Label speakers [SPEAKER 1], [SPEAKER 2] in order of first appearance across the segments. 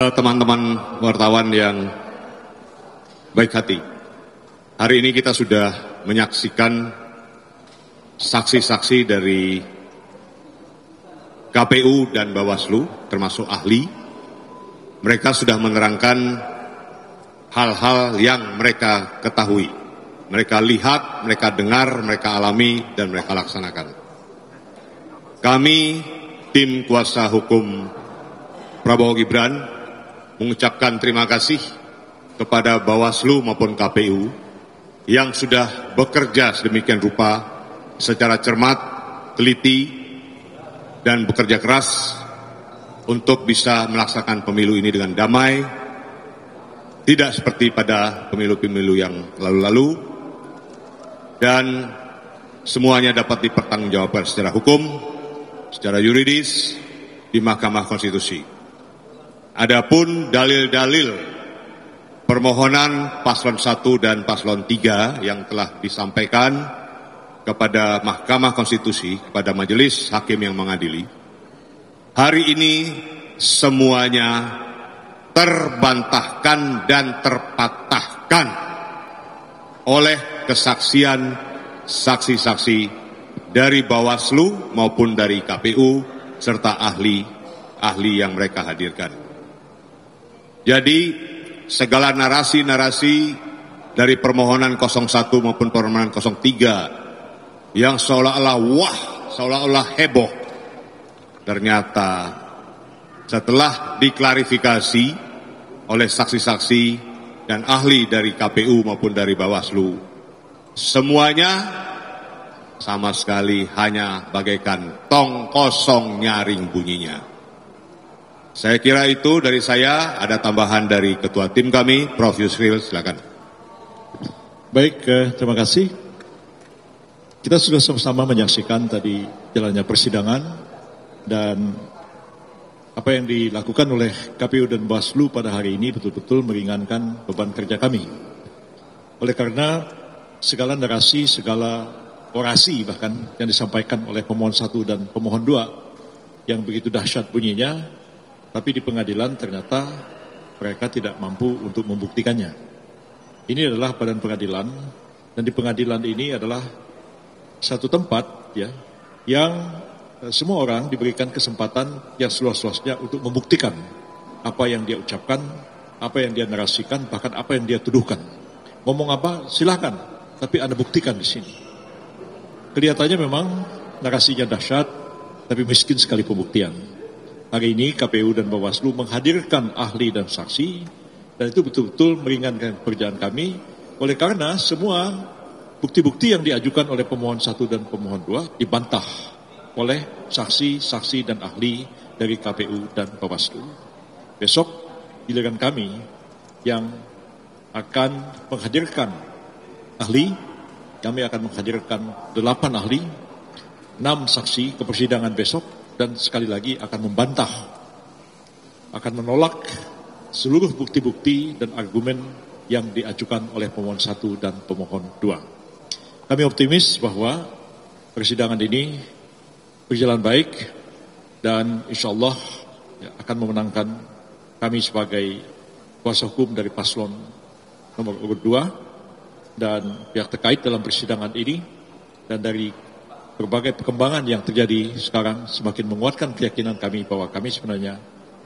[SPEAKER 1] Teman-teman wartawan yang baik hati, hari ini kita sudah menyaksikan saksi-saksi dari KPU dan Bawaslu, termasuk ahli. Mereka sudah menerangkan hal-hal yang mereka ketahui, mereka lihat, mereka dengar, mereka alami, dan mereka laksanakan. Kami, tim kuasa hukum Prabowo Gibran, mengucapkan terima kasih kepada Bawaslu maupun KPU yang sudah bekerja sedemikian rupa secara cermat, teliti, dan bekerja keras untuk bisa melaksanakan pemilu ini dengan damai, tidak seperti pada pemilu-pemilu yang lalu-lalu, dan semuanya dapat dipertanggungjawabkan secara hukum, secara yuridis di Mahkamah Konstitusi. Adapun dalil-dalil permohonan paslon 1 dan paslon 3 yang telah disampaikan kepada Mahkamah Konstitusi, kepada majelis hakim yang mengadili, hari ini semuanya terbantahkan dan terpatahkan oleh kesaksian saksi-saksi dari Bawaslu maupun dari KPU serta ahli-ahli yang mereka hadirkan. Jadi segala narasi-narasi dari permohonan 01 maupun permohonan 03 yang seolah-olah wah, seolah-olah heboh, ternyata setelah diklarifikasi oleh saksi-saksi dan ahli dari KPU maupun dari Bawaslu, semuanya sama sekali hanya bagaikan tong kosong nyaring bunyinya. Saya kira itu dari saya. Ada tambahan dari Ketua Tim kami, Prof. Yusril, silakan.
[SPEAKER 2] Baik, terima kasih. Kita sudah sama-sama menyaksikan tadi jalannya persidangan dan apa yang dilakukan oleh KPU dan Bawaslu pada hari ini betul-betul meringankan beban kerja kami. Oleh karena segala narasi, segala orasi bahkan yang disampaikan oleh pemohon 1 dan pemohon 2 yang begitu dahsyat bunyinya, tapi di pengadilan ternyata mereka tidak mampu untuk membuktikannya. Ini adalah badan pengadilan, dan di pengadilan ini adalah satu tempat ya yang semua orang diberikan kesempatan yang seluas-luasnya untuk membuktikan apa yang dia ucapkan, apa yang dia narasikan, bahkan apa yang dia tuduhkan. Ngomong apa silakan, tapi Anda buktikan di sini. Kelihatannya memang narasinya dahsyat, tapi miskin sekali pembuktian. Hari ini KPU dan Bawaslu menghadirkan ahli dan saksi, dan itu betul-betul meringankan pekerjaan kami. Oleh karena semua bukti-bukti yang diajukan oleh pemohon 1 dan pemohon 2 dibantah oleh saksi-saksi dan ahli dari KPU dan Bawaslu. Besok giliran kami yang akan menghadirkan ahli. Kami akan menghadirkan 8 ahli, 6 saksi ke persidangan besok, dan sekali lagi akan membantah, akan menolak seluruh bukti-bukti dan argumen yang diajukan oleh pemohon 1 dan pemohon 2. Kami optimis bahwa persidangan ini berjalan baik dan insya Allah akan memenangkan kami sebagai kuasa hukum dari paslon nomor urut 2 dan pihak terkait dalam persidangan ini, dan dari berbagai perkembangan yang terjadi sekarang semakin menguatkan keyakinan kami bahwa kami sebenarnya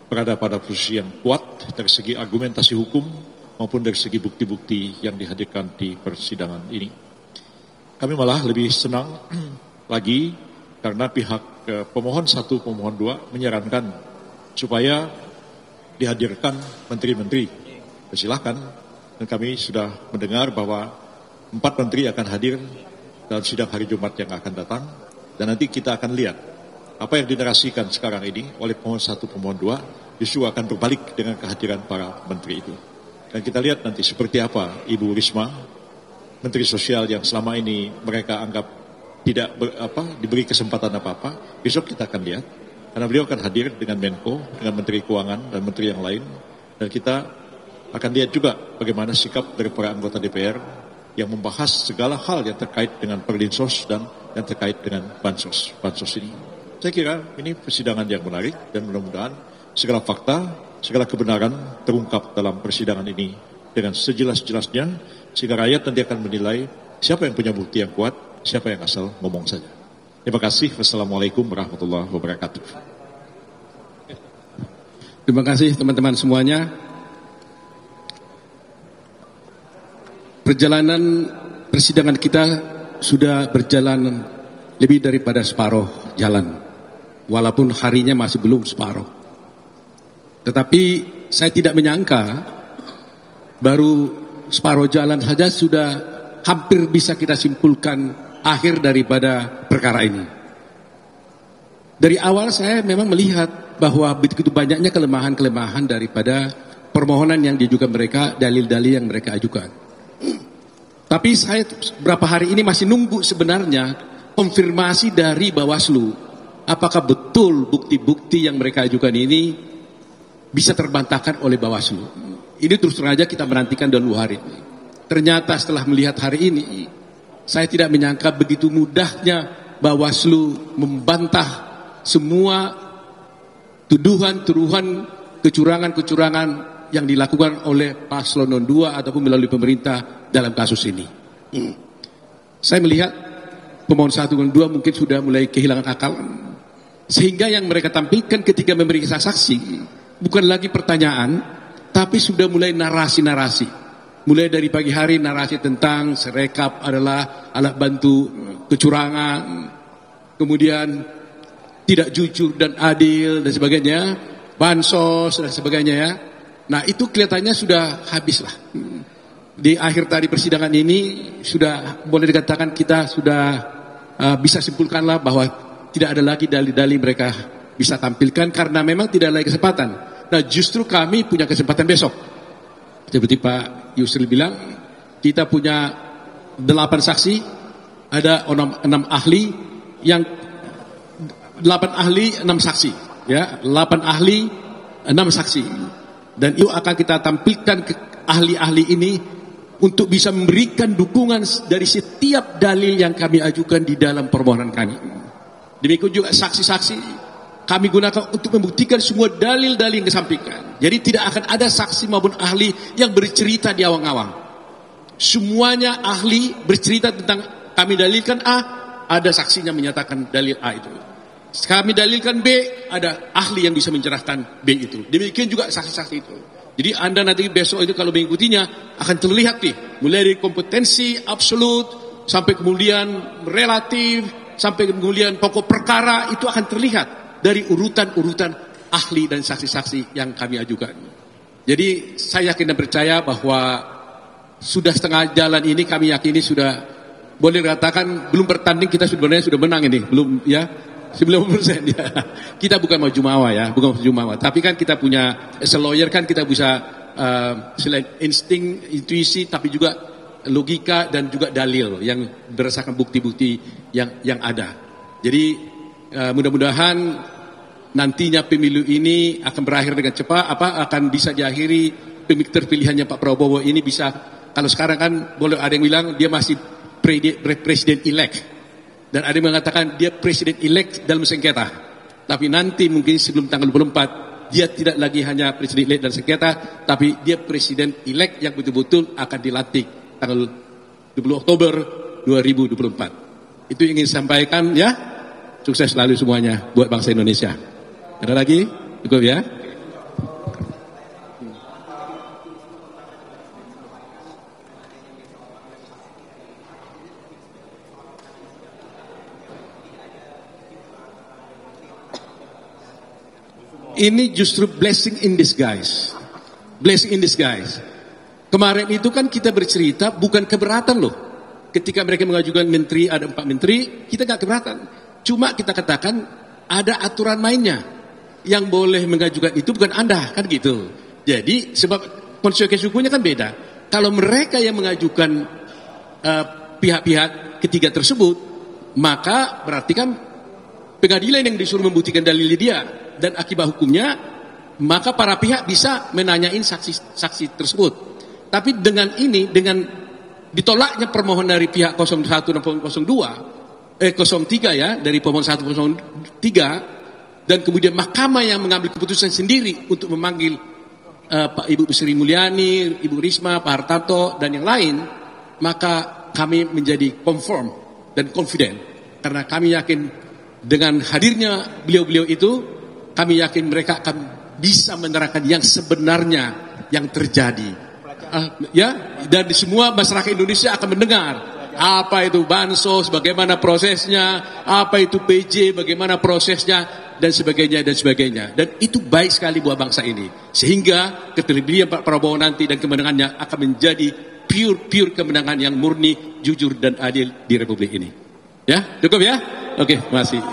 [SPEAKER 2] berada pada posisi yang kuat dari segi argumentasi hukum maupun dari segi bukti-bukti yang dihadirkan di persidangan ini. Kami malah lebih senang lagi karena pihak pemohon 1, pemohon 2 menyarankan supaya dihadirkan menteri-menteri. Silakan, dan kami sudah mendengar bahwa 4 menteri akan hadir dalam sidang hari Jumat yang akan datang, dan nanti kita akan lihat apa yang dinarasikan sekarang ini oleh pemohon 1, pemohon 2 justru akan berbalik dengan kehadiran para menteri itu. Dan kita lihat nanti seperti apa Ibu Risma, Menteri Sosial yang selama ini mereka anggap tidak diberi kesempatan apa-apa. Besok kita akan lihat, karena beliau akan hadir dengan Menko, dengan Menteri Keuangan dan Menteri yang lain, dan kita akan lihat juga bagaimana sikap dari para anggota DPR yang membahas segala hal yang terkait dengan Perlinsos dan yang terkait dengan bansos ini. Saya kira ini persidangan yang menarik dan mudah-mudahan segala fakta segala kebenaran terungkap dalam persidangan ini dengan sejelas-jelasnya, sehingga rakyat nanti akan menilai siapa yang punya bukti yang kuat, siapa yang asal ngomong saja. Terima kasih. Wassalamualaikum warahmatullahi wabarakatuh.
[SPEAKER 3] Terima kasih teman-teman semuanya. Perjalanan persidangan kita sudah berjalan lebih daripada separuh jalan, walaupun harinya masih belum separuh. Tetapi saya tidak menyangka baru separuh jalan saja sudah hampir bisa kita simpulkan akhir daripada perkara ini. Dari awal saya memang melihat bahwa begitu banyaknya kelemahan-kelemahan daripada permohonan yang diajukan mereka, dalil-dalil yang mereka ajukan. Tapi saya beberapa hari ini masih nunggu sebenarnya konfirmasi dari Bawaslu, apakah betul bukti-bukti yang mereka ajukan ini bisa terbantahkan oleh Bawaslu. Ini terus terang aja kita menantikan dalam 2 hari ini. Ternyata setelah melihat hari ini, saya tidak menyangka begitu mudahnya Bawaslu membantah semua tuduhan-tuduhan kecurangan-kecurangan yang dilakukan oleh Paslon 2 ataupun melalui pemerintah dalam kasus ini. Saya melihat pemohon 1 dan 2 mungkin sudah mulai kehilangan akal, sehingga yang mereka tampilkan ketika memeriksa saksi bukan lagi pertanyaan, tapi sudah mulai narasi-narasi. Mulai dari pagi hari narasi tentang Sirekap adalah alat bantu kecurangan, kemudian tidak jujur dan adil dan sebagainya, bansos dan sebagainya ya. Nah itu kelihatannya sudah habis lah. Di akhir tadi persidangan ini sudah boleh dikatakan kita sudah bisa simpulkanlah bahwa tidak ada lagi dalil-dalil mereka bisa tampilkan karena memang tidak ada lagi kesempatan. Nah justru kami punya kesempatan besok. Seperti Pak Yusril bilang, kita punya 8 saksi, ada 6 ahli, yang 8 ahli 6 saksi, ya 8 ahli 6 saksi, dan itu akan kita tampilkan ke ahli-ahli ini untuk bisa memberikan dukungan dari setiap dalil yang kami ajukan di dalam permohonan kami. Demikian juga saksi-saksi kami gunakan untuk membuktikan semua dalil-dalil yang disampaikan. Jadi tidak akan ada saksi maupun ahli yang bercerita di awang-awang. Semuanya ahli bercerita tentang kami dalilkan A, ada saksinya menyatakan dalil A itu. Kami dalilkan B, ada ahli yang bisa mencerahkan B itu. Demikian juga saksi-saksi itu. Jadi Anda nanti besok itu kalau mengikutinya akan terlihat nih, mulai dari kompetensi absolut sampai kemudian relatif, sampai kemudian pokok perkara itu akan terlihat dari urutan-urutan ahli dan saksi-saksi yang kami ajukan. Jadi saya yakin dan percaya bahwa sudah setengah jalan ini kami yakini sudah boleh dikatakan belum bertanding kita sebenarnya sudah menang ini, belum ya 90% ya. Kita bukan mau jumawa ya, bukan mau jumawa. Tapi kan kita punya as a lawyer kan kita bisa selain insting, intuisi tapi juga logika dan juga dalil yang berdasarkan bukti-bukti yang ada. Jadi mudah-mudahan nantinya pemilu ini akan berakhir dengan cepat, akan bisa diakhiri terpilihannya Pak Prabowo ini bisa. Kalau sekarang kan boleh ada yang bilang dia masih presiden elect, dan ada yang mengatakan dia presiden elect dalam sengketa. Tapi nanti mungkin sebelum tanggal 24 dia tidak lagi hanya presiden elect dalam sengketa, tapi dia presiden elect yang betul-betul akan dilantik tanggal 20 Oktober 2024. Itu yang ingin sampaikan ya. Sukses selalu semuanya buat bangsa Indonesia. Ada lagi? Cukup ya? Ini justru blessing in disguise. Blessing in disguise. Kemarin itu kan kita bercerita bukan keberatan loh. Ketika mereka mengajukan menteri, ada 4 menteri, kita gak keberatan. Cuma kita katakan ada aturan mainnya. Yang boleh mengajukan itu bukan Anda, kan gitu. Jadi sebab konsekuensi hukumnya kan beda. Kalau mereka yang mengajukan pihak-pihak ketiga tersebut, maka berarti kan pengadilan yang disuruh membuktikan dalil dia, dan akibat hukumnya maka para pihak bisa menanyain saksi-saksi tersebut. Tapi dengan ini, dengan ditolaknya permohonan dari pihak 01 dan 03 ya, dari pemohon 103, dan kemudian mahkamah yang mengambil keputusan sendiri untuk memanggil Pak Ibu Sri Mulyani, Ibu Risma, Pak Hartanto, dan yang lain, maka kami menjadi conform dan confident. Karena kami yakin dengan hadirnya beliau-beliau itu, kami yakin mereka akan bisa menerangkan yang sebenarnya yang terjadi. Dan di semua masyarakat Indonesia akan mendengar apa itu bansos, bagaimana prosesnya, apa itu PJ, bagaimana prosesnya, dan sebagainya, dan sebagainya. Dan itu baik sekali buat bangsa ini. Sehingga keterpilihan Pak Prabowo nanti dan kemenangannya akan menjadi pure kemenangan yang murni, jujur, dan adil di Republik ini. Ya, cukup ya? Oke, masih.